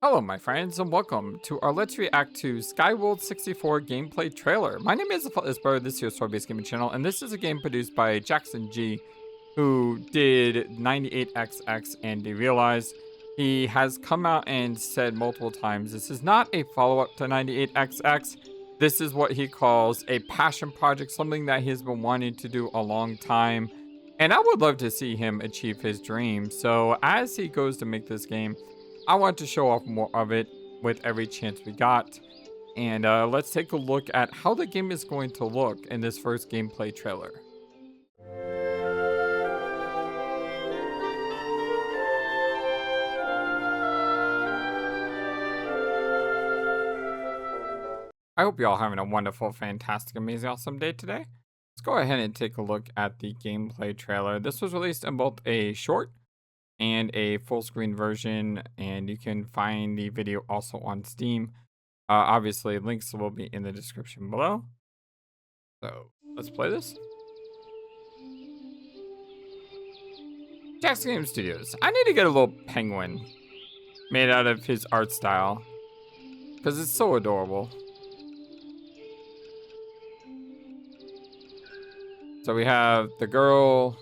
Hello, my friends, and welcome to our Let's React to Skyworld 64 gameplay trailer. My name is FlightlessBird, this is your story-based gaming channel, and this is a game produced by JacksonG, who did 98XX and Derealized. He has come out and said multiple times this is not a follow-up to 98XX. This is what he calls a passion project, something that he's been wanting to do a long time. And I would love to see him achieve his dream. So as he goes to make this game, I want to show off more of it with every chance we got. And let's take a look at how the game is going to look in this first gameplay trailer. I hope you're all having a wonderful, fantastic, amazing, awesome day today. Let's go ahead and take a look at the gameplay trailer. This was released in both a short and a full screen version, and you can find the video also on Steam. Obviously, links will be in the description below. So let's play this. JacksonG Studios. I need to get a little penguin made out of his art style because it's so adorable. So we have the girl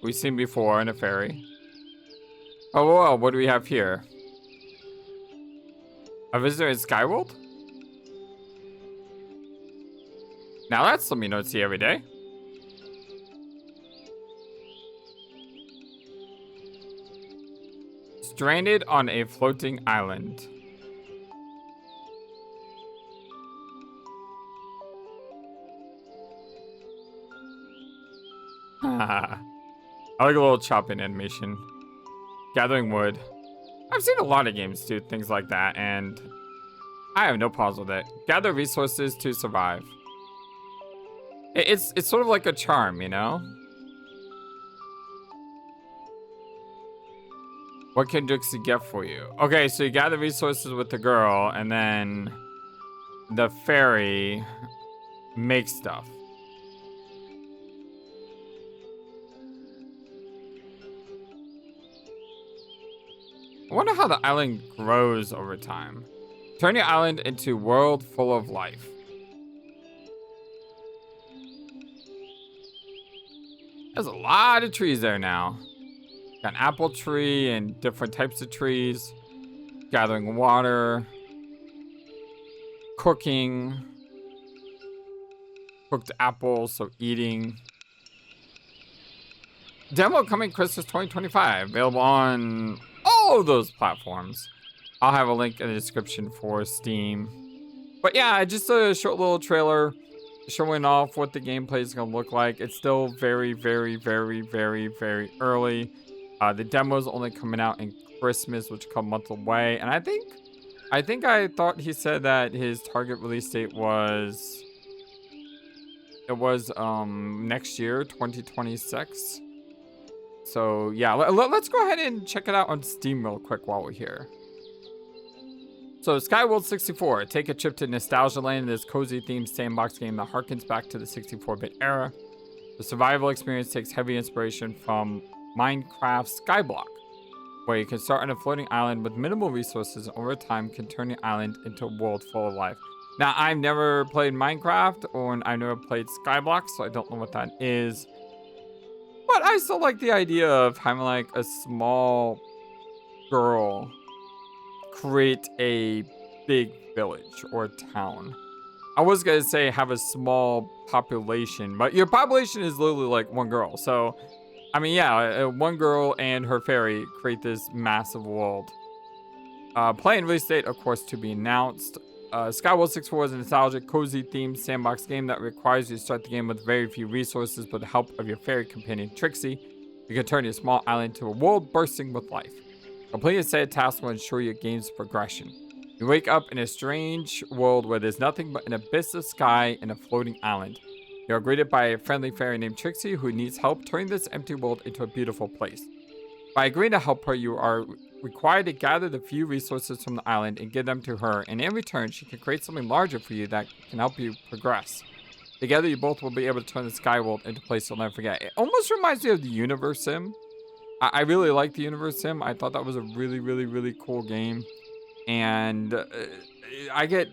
we've seen before in a ferry. Oh, whoa, what do we have here? A visitor in Skyworld? Now that's something you don't see every day. Stranded on a floating island. I like a little chopping animation. Gathering wood. I've seen a lot of games do things like that, and I have no problems with it. Gather resources to survive. It's sort of like a charm, you know? What can Dixie get for you? Okay, so you gather resources with the girl, and then the fairy makes stuff. I wonder how the island grows over time. Turn your island into a world full of life. There's a lot of trees there now. Got an apple tree and different types of trees. Gathering water. Cooking. Cooked apples, so eating. Demo coming Christmas 2025. Available on all of those platforms. I'll have a link in the description for Steam. But yeah, just a short little trailer showing off what the gameplay is going to look like. It's still very, very, very, very, very early. The demo is only coming out in Christmas, which come a month away. And I thought he said that his target release date was next year, 2026. So yeah, let's go ahead and check it out on Steam real quick while we're here. So Skyworld 64, take a trip to nostalgia land in this cozy themed sandbox game that harkens back to the 64-bit era. The survival experience takes heavy inspiration from Minecraft Skyblock, where you can start on a floating island with minimal resources and over time can turn the island into a world full of life. Now, I've never played Minecraft or I've never played Skyblock, so I don't know what that is. But I still like the idea of having like a small girl create a big village or town. I was gonna say have a small population, but your population is literally like one girl. So, I mean, yeah, one girl and her fairy create this massive world. Play and release date, of course, to be announced. Skyworld 64 is a nostalgic, cozy themed sandbox game that requires you to start the game with very few resources. With the help of your fairy companion Trixie, you can turn your small island into a world bursting with life. Completing a set of tasks will ensure your game's progression. You wake up in a strange world where there's nothing but an abyss of sky and a floating island. You are greeted by a friendly fairy named Trixie who needs help turning this empty world into a beautiful place. By agreeing to help her, you are required to gather the few resources from the island and give them to her, and in return, she can create something larger for you that can help you progress. Together, you both will be able to turn the Skyworld into a place you'll never forget. It almost reminds me of the Universe Sim. I really like the Universe Sim. I thought that was a really, really, really cool game. and I get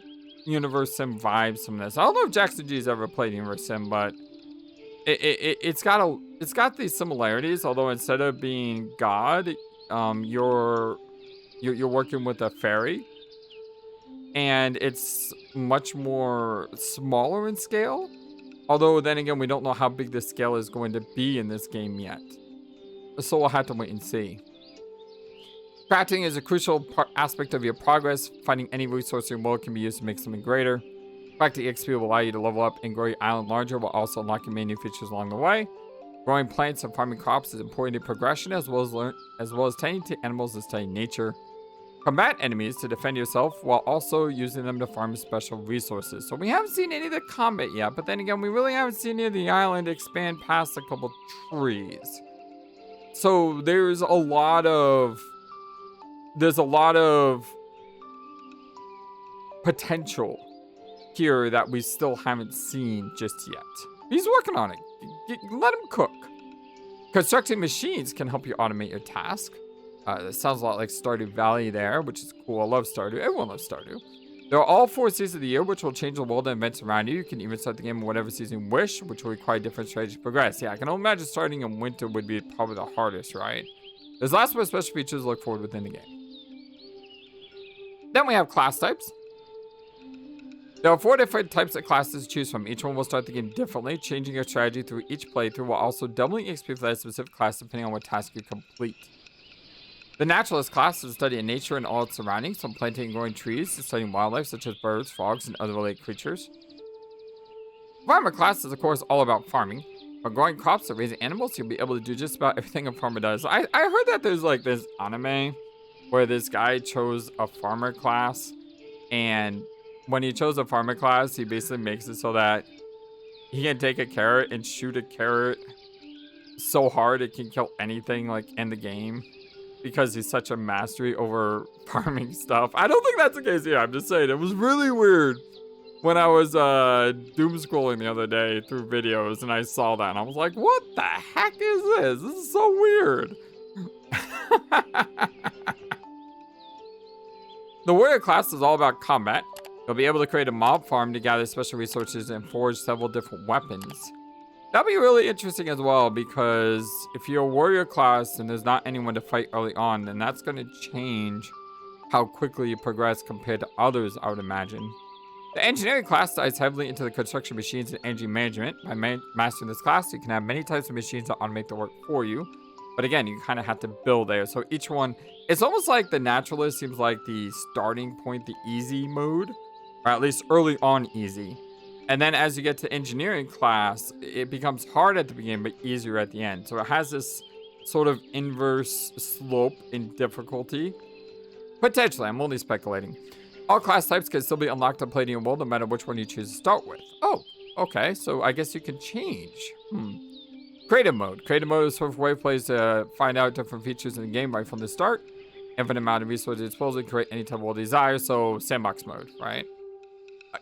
Universe Sim vibes from this. I don't know if JacksonG has ever played Universe Sim, but it's got these similarities. Although instead of being God, you're working with a fairy, and it's much more smaller in scale. Although then again, we don't know how big the scale is going to be in this game yet, so we'll have to wait and see. Crafting is a crucial aspect of your progress. Finding any resource in your world can be used to make something greater. Collecting XP will allow you to level up and grow your island larger while also unlocking many new features along the way. Growing plants and farming crops is important in progression, as well as tending to animals and studying nature. Combat enemies to defend yourself while also using them to farm special resources. So we haven't seen any of the combat yet, but then again, we really haven't seen any of the island expand past a couple trees. So there's a lot of potential here that we still haven't seen just yet. He's working on it. Let him cook. Constructing machines can help you automate your task. That sounds a lot like Stardew Valley there, which is cool. I love Stardew. Everyone loves Stardew. There are all 4 seasons of the year, which will change the world and events around you. You can even start the game in whatever season you wish, which will require different strategies to progress. Yeah, I can only imagine starting in winter would be probably the hardest, right? There's lots more special features to look forward within the game. Then we have class types. There are 4 different types of classes to choose from. Each one will start the game differently, changing your strategy through each playthrough while also doubling XP for that specific class depending on what task you complete. The Naturalist class is studying nature and all its surroundings, from planting and growing trees to studying wildlife such as birds, frogs, and other related creatures. Farmer class is, of course, all about farming. By growing crops or raising animals, you'll be able to do just about everything a farmer does. I heard that there's like this anime where this guy chose a farmer class, and when he chose a farmer class, he basically makes it so that he can take a carrot and shoot a carrot so hard it can kill anything like in the game, because he's such a mastery over farming stuff. I don't think that's the case here. I'm just saying it was really weird when I was doom scrolling the other day through videos and I saw that and I was like, what the heck is this? This is so weird. The warrior class is all about combat. You'll be able to create a mob farm to gather special resources and forge several different weapons. That'll be really interesting as well, because if you're a warrior class and there's not anyone to fight early on, then that's going to change how quickly you progress compared to others, I would imagine. The engineering class dives heavily into the construction machines and energy management. By mastering this class, you can have many types of machines that automate the work for you. But again, you kind of have to build there. So each one, it's almost like the naturalist seems like the starting point, the easy mode, or at least early on easy. And then as you get to engineering class, it becomes hard at the beginning, but easier at the end. So it has this sort of inverse slope in difficulty. Potentially, I'm only speculating. All class types can still be unlocked and played in your world, no matter which one you choose to start with. Oh, okay. So I guess you can change. Creative mode. Creative mode is a sort of way players to find out different features in the game right from the start. Infinite amount of resources at disposal to create any type of world desire. So sandbox mode, right?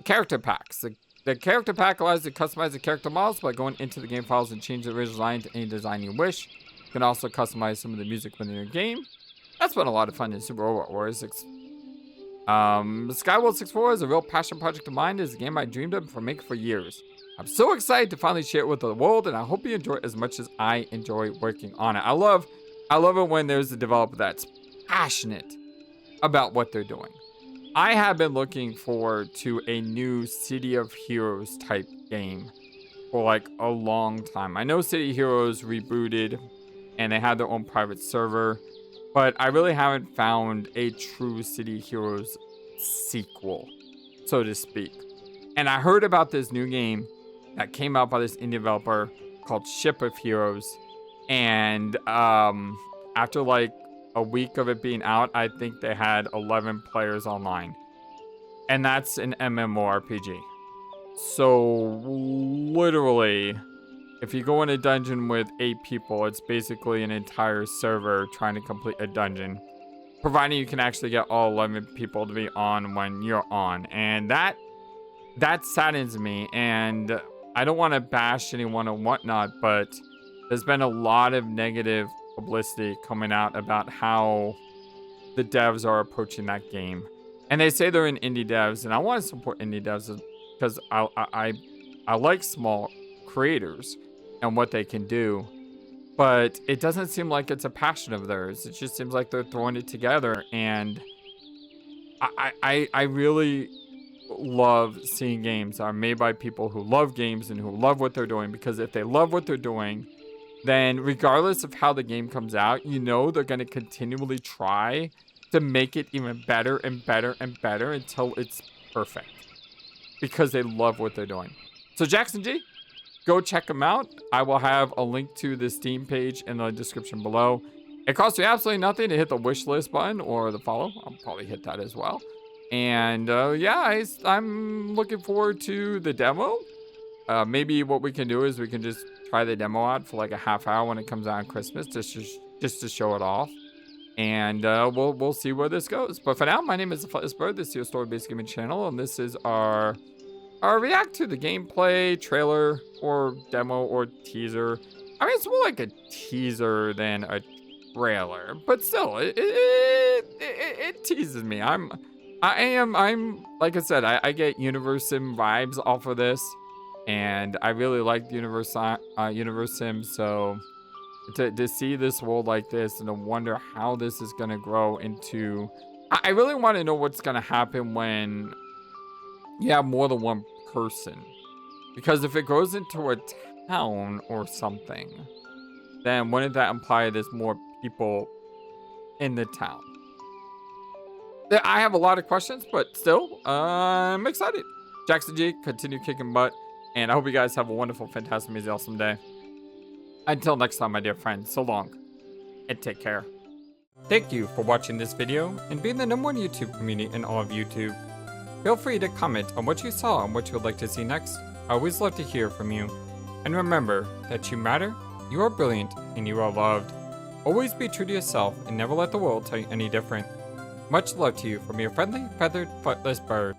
Character packs. The character pack allows you to customize the character models by going into the game files and change the original design to any design you wish. You can also customize some of the music within your game. That's been a lot of fun in Super Robot Wars. Skyworld 64 is a real passion project of mine. It's a game I dreamed of for making for years. I'm so excited to finally share it with the world, and I hope you enjoy it as much as I enjoy working on it. I love it when there's a developer that's passionate about what they're doing. I have been looking forward to a new City of Heroes type game for like a long time. I know City Heroes rebooted and they had their own private server, but I really haven't found a true City Heroes sequel, so to speak. And I heard about this new game that came out by this indie developer called Ship of Heroes. And after like a week of it being out, I think they had 11 players online. And that's an MMORPG. So literally, if you go in a dungeon with 8 people, it's basically an entire server trying to complete a dungeon, providing you can actually get all 11 people to be on when you're on. And that saddens me, and I don't want to bash anyone or whatnot, but there's been a lot of negative publicity coming out about how the devs are approaching that game. And they say they're in indie devs, and I want to support indie devs because I like small creators and what they can do. But it doesn't seem like it's a passion of theirs. It just seems like they're throwing it together. And I really love seeing games that are made by people who love games and who love what they're doing. Because if they love what they're doing, then regardless of how the game comes out, you know they're going to continually try to make it even better and better and better until it's perfect. Because they love what they're doing. So JacksonG, go check them out. I will have a link to the Steam page in the description below. It costs you absolutely nothing to hit the wish list button or the follow. I'll probably hit that as well. And yeah, I'm looking forward to the demo. Maybe what we can do is we can just try the demo out for like a half hour when it comes out on Christmas, just to show it off. And we'll see where this goes. But for now, my name is FlightlessBird. This is your story-based gaming channel, and this is our react to the gameplay trailer or demo or teaser. I mean, it's more like a teaser than a trailer, but still, it teases me. I'm like I said, I get Universe Sim vibes off of this, and I really like Universe Sim. So to see this world like this and to wonder how this is gonna grow into, I really want to know what's gonna happen when you have more than one person. Because if it goes into a town or something, then wouldn't that imply there's more people in the town? I have a lot of questions, but still, I'm excited. JacksonG, continue kicking butt, and I hope you guys have a wonderful, fantastic, amazing, awesome day. Until next time, my dear friends, so long, and take care. Thank you for watching this video and being the #1 YouTube community in all of YouTube. Feel free to comment on what you saw and what you would like to see next. I always love to hear from you. And remember that you matter, you are brilliant, and you are loved. Always be true to yourself and never let the world tell you any different. Much love to you from your friendly, feathered, flightless bird.